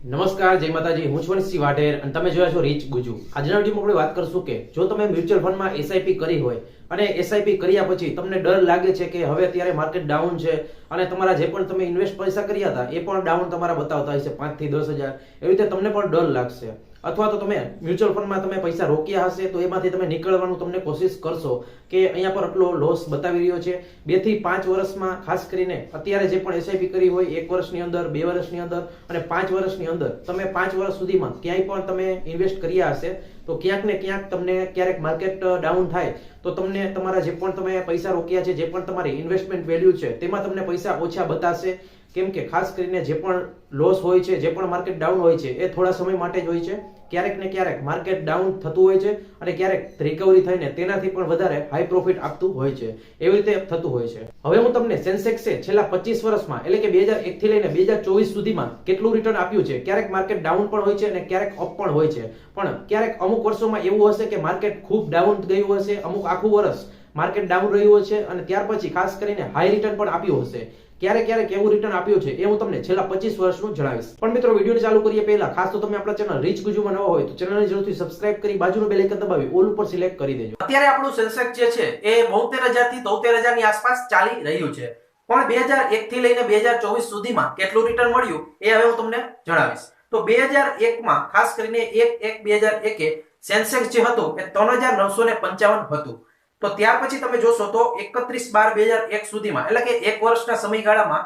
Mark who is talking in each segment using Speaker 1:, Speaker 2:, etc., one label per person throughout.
Speaker 1: નમસ્કાર, જય માતાજી. હું છું વંશી વાઢેર અને તમે જોયા છો રીચ ગુજુ. આજના વિડીયોમાં આપણે વાત કરશું કે જો તમે મ્યુચ્યુઅલ ફંડમાં એસઆઈપી કરી હોય અને એસઆઈપી કર્યા પછી તમને ડર લાગે છે કે હવે અત્યારે માર્કેટ ડાઉન છે અને તમારા જે પણ તમે ઇન્વેસ્ટ પૈસા કર્યા હતા એ પણ ડાઉન તમારા બતાવતા હશે 5 થી 10,000, એવી રીતે તમને પણ ડર લાગશે. અથવા તો તમે મ્યુચ્યુઅલ ફંડમાં તમે પૈસા રોક્યા હશે તો એમાંથી તમે નીકળવાનું તમને કોશિશ કરશો કે અહીંયા પર આટલો લોસ બતાવી રહ્યો છે. 2 થી 5 વર્ષમાં ખાસ કરીને અત્યારે જે પણ એસઆઈપી કરી હોય 1 વર્ષની અંદર, 2 વર્ષની અંદર અને 5 વર્ષની અંદર તમે 5 વર્ષ સુધીમાં ક્યાંય પણ તમે ઇન્વેસ્ટ કર્યા હશે તો ક્યાંક ને ક્યાંક તમને ક્યારેક માર્કેટ ડાઉન થાય તો તમને તમારા જે પણ તમે પૈસા રોક્યા છે, જે પણ તમારી ઇન્વેસ્ટમેન્ટ વેલ્યુ છે તેમાં તમને પૈસા ઓછા બતાશે. કેમ કે ખાસ કરીને જે પણ લોસ હોય છે, જે પણ માર્કેટ ડાઉન હોય છે એ થોડા સમય માટે જ હોય છે. ક્યારેક ને ક્યારેક માર્કેટ ડાઉન થતું હોય છે અને ક્યારેક રિકવરી થઈને તેનાથી પણ વધારે હાઈ પ્રોફિટ આપતું હોય છે. એવી રીતે થતું હોય છે. હવે હું તમને સેન્સેક્સે છેલ્લા 25 વર્ષમાં એટલે કે 2001 થી લઈને 2024 સુધીમાં કેટલું રિટર્ન આપ્યું છે. ક્યારેક માર્કેટ ડાઉન પણ હોય છે અને ક્યારેક અપ પણ હોય છે. પણ ક્યારેક અમુક વર્ષોમાં એવું હશે કે માર્કેટ ખૂબ ડાઉન ગયું હશે, અમુક આખું વર્ષ માર્કેટ ડાઉન રહ્યું હશે અને ત્યાર પછી ખાસ કરીને હાઈ રિટર્ન પણ આપ્યું હશે. ક્યારેક એવું રિટર્ન આપ્યું છે એ હું તમને છેલ્લા 25 વર્ષનું જણાવીશ. પણ મિત્રો, વિડીયોને ચાલુ કરીએ પહેલા ખાસ તો તમે આપણા ચેનલ રીચ ગુજુમાં નવા હોય તો ચેનલને જરૂરથી સબસ્ક્રાઇબ કરી બાજુનું બેલ આઇકન દબાવી ઓલ ઉપર સિલેક્ટ કરી દેજો.
Speaker 2: અત્યારે આપણું સેન્સેક્સ જે છે એ 72,000 થી 73,000 ની આસપાસ ચાલી રહ્યું છે. પણ 2001 થી લઈને 2024 સુધીમાં કેટલું રિટર્ન મળ્યું એ હવે હું તમને જણાવીશ. તો 2001 માં ખાસ કરીને 1/1/2001 સેન્સેક્સ જે હતું એ 3,955 હતું. તો ત્યાર પછી તમે જોશો તો 31/12/2001 સુધીમાં એટલે કે 1 વર્ષના સમયગાળામાં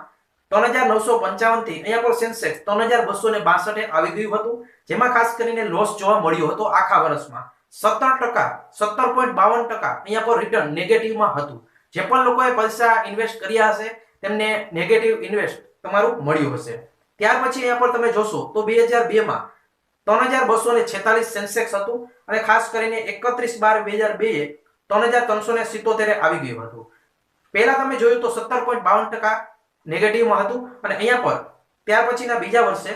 Speaker 2: 3,955 થી અહીંયા પર સેન્સેક્સ 3,262 આવી ગયું હતું. જેમાં ખાસ કરીને લોસ જોવા મળ્યો હતો આખા વર્ષમાં 17%, 17.52% અહીંયા પર રિટર્ન નેગેટિવમાં હતું. જે પણ લોકોએ પૈસા ઇન્વેસ્ટ કર્યા હશે તેમને નેગેટિવ ઇન્વેસ્ટ તમારું મળ્યું હશે. ત્યાર પછી અહીંયા પર તમે જોશો તો 2002 માં 3,246 સેન્સેક્સ હતું અને ખાસ કરીને 31/12/2002 3,377 આવી ગયું હતું. પહેલા તમે જોયું તો 17.52% નેગેટિવમાં હતું અને અહીંયા પર ત્યાર પછીના બીજા વર્ષે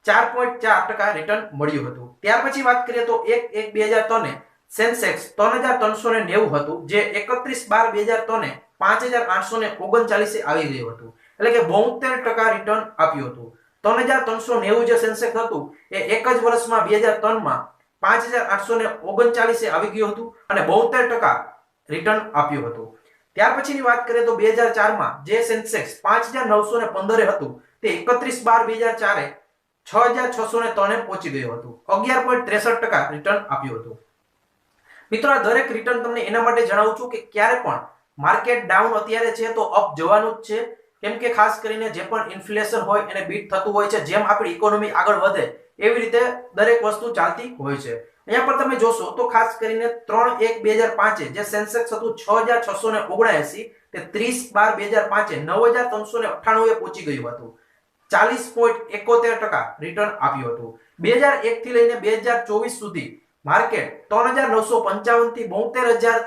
Speaker 2: 4.4% રિટર્ન મળ્યું હતું. ત્યાર પછી વાત કરીએ તો 1/1/2003 સેન્સેક્સ 3,390 હતું, જે 31/12/2003 5,839 આવી ગયું હતું. એટલે કે 72% રિટર્ન આપ્યું હતું. 3,390 જે સેન્સેક્સ હતું એ એક જ વર્ષમાં 2003 માં 5,839 આવી ગયું હતું અને 72% રિટર્ન આપ્યું હતું. ત્યાર પછીની વાત કરીએ તો 2004 માં જે સેન્સેક્સ 5,915 હતું તે 31/12/2004 6,603 પહોંચી ગયું હતું. 11.63% રિટર્ન આપ્યું હતું. મિત્રો, આ દરેક રિટર્ન તમને એના માટે જણાવું છું કે ક્યારે પણ માર્કેટ ડાઉન અત્યારે છે તો અપ જવાનું જ છે. કેમ કે ખાસ કરીને જે પણ ઇન્ફ્લેશન હોય એને બીટ થતું હોય છે. જેમ આપણી ઇકોનોમી આગળ વધે એવી રીતે દરેક વસ્તુ ચાલતી હોય છે. અહીંયા પર તમે જોશો તો ખાસ કરીને 3/1/2005 જે સેન્સેક્સ હતું 6,679 તે 30/12/2005 9,398 પહોંચી ગયું હતું. 40.71% રિટર્ન આપ્યું હતું. 2001 થી લઈને 2024 સુધી માર્કેટ 3,955 થી 72,000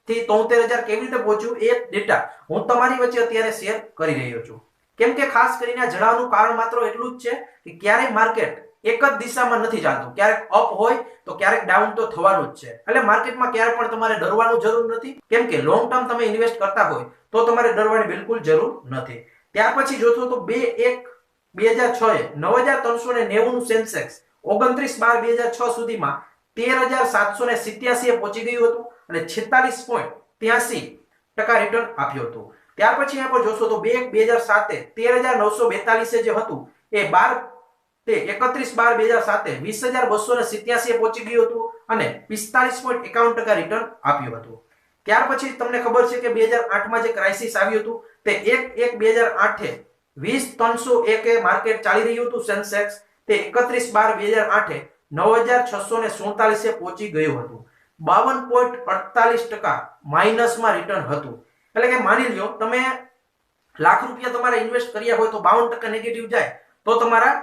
Speaker 2: થી 73,000 કેવી રીતે પહોંચ્યું એ ડેટા હું તમારી વચ્ચે અત્યારે શેર કરી રહ્યો છું. કેમ કે ખાસ કરીને આ જણાવવાનું કારણ માત્ર એટલું જ છે કે ક્યારેય માર્કેટ એક જ દિશામાં નથી ચાલતું. ક્યારેક અપ હોય તો ક્યારેક ડાઉન તો થવાનું જ છે. એટલે માર્કેટમાં ક્યારે પણ તમારે ડરવાનું જરૂર નથી. કેમ કે લોંગ ટર્મ તમે ઇન્વેસ્ટ કરતા હોય તો તમારે ડરવાની બિલકુલ જરૂર નથી. ત્યાર પછી જોશો તો 2/1/2006 9,390 નું સેન્સેક્સ 29/12/2006 સુધીમાં 13,787 પહોંચી ગયું હતું અને 46.83% રિટર્ન આપ્યું હતું. ત્યાર પછી અહીંયા પર જોશો તો 2/1/2007 13,942 જે હતું એ 31/12/2007 20,287 પહોંચી ગયું હતું અને 45.51% રિટર્ન આપ્યું હતું. ત્યાર પછી તમને ખબર છે કે 2008 માં જે ક્રાઇસિસ આવ્યું હતું તે 1/1/2008 20,301 માર્કેટ ચાલી રહ્યું હતું. સેન્સેક્સ તે 31/12/2008 9,647 પહોંચી ગયું હતું. 52.48% માઇનસમાં રિટર્ન હતું. એટલે કે માની લ્યો તમે લાખ રૂપિયા તમારા ઇન્વેસ્ટ કર્યા હોય તો 52% નેગેટિવ જાય તો તમારા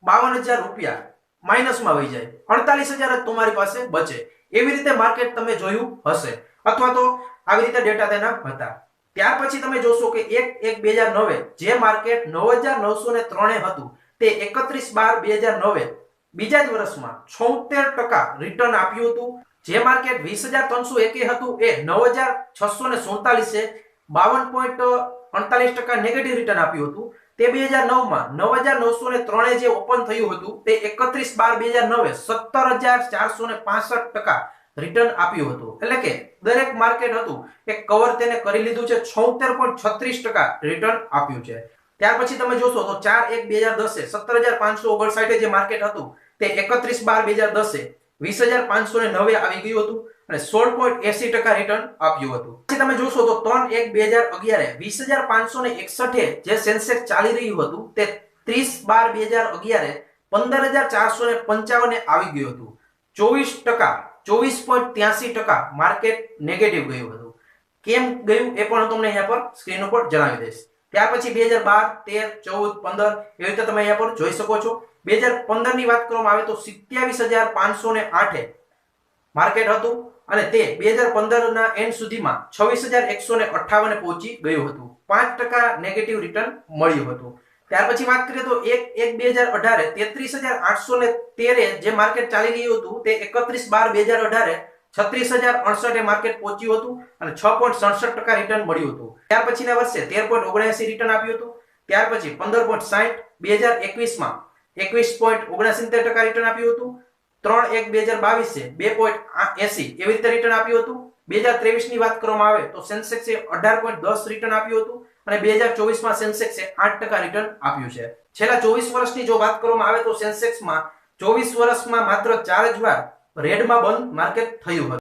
Speaker 2: 52,000 રૂપિયા માઇનસમાં વહી જાય. 48,000 જ તમારી પાસે બચે. એવી રીતે માર્કેટ તમે જોયું હશે અથવા તો આવી રીતે ડેટા તેના હતા. ત્યાર પછી તમે જોશો કે 1/1/2009 જે માર્કેટ 9,903 હતું તે 31/12/2009 બીજા જ વર્ષમાં 76% રિટર્ન આપ્યું હતું. જે માર્કેટ 20,301 હતું એ 9,647 52.48% નેગેટિવ રિટર્ન આપ્યું હતું. તે 2009 માં 9,903 જે ઓપન થયું હતું તે 31/12/2009 17,465% રિટર્ન આપ્યું હતું. એટલે કે દરેક માર્કેટ હતું એ કવર તેને કરી લીધું છે, 76.36% રિટર્ન આપ્યું છે. ત્યાર પછી તમે જોશો તો 4/1/2010 17,559 જે માર્કેટ હતું તે 31/12/2010 20,509 આવી ગયું હતું અને 16.80% રિટર્ન આપ્યું હતું. પછી તમે જોશો તો 3/1/2011 20,561 જે સેન્સેક્સ ચાલી રહ્યું હતું તે 30/12/2011 15,455 આવી ગયું હતું. 24.83% માર્કેટ નેગેટિવ ગયું હતું. કેમ ગયું એ પણ તમને અહીંયા પર સ્ક્રીન ઉપર જણાવી દઈશ. ત્યાર પછી 2012 13 14 15 એવી રીતે તમે અહીંયા પર જોઈ શકો છો. 2015 ની વાત કરવામાં આવે તો 27,508 માર્કેટ હતું અને તે 2015 ના એન્ડ સુધીમાં 26,158 પહોંચી ગયું હતું. 5% નેગેટિવ રિટર્ન મળ્યું હતું. ત્યાર પછી વાત કરીએ તો 1/1/2018 33,813 જે માર્કેટ ચાલી રહ્યું હતું તે 31/12/2018 36,068 માર્કેટ પહોંચ્યું હતું અને 6.67% રિટર્ન મળ્યું હતું. ત્યાર પછીના વર્ષે 13.79 રિટર્ન આપ્યું હતું. ત્યાર પછી 15.60 2021 માં 21.69% રિટર્ન આપ્યું હતું. 3/1/2022 2.80 એવી રીતે રિટર્ન આપ્યું હતું. 2023 ની વાત કરવામાં આવે તો સેન્સેક્સે 18.10 રિટર્ન આપ્યું હતું અને 2024 માં સેન્સેક્સે 8% રિટર્ન આપ્યું છે. છેલ્લા 24 વર્ષની જો વાત કરવામાં આવે તો સેન્સેક્સમાં 24 વર્ષમાં માત્ર 4 જ વાર રેડમાં બંધ માર્કેટ થયું હતું.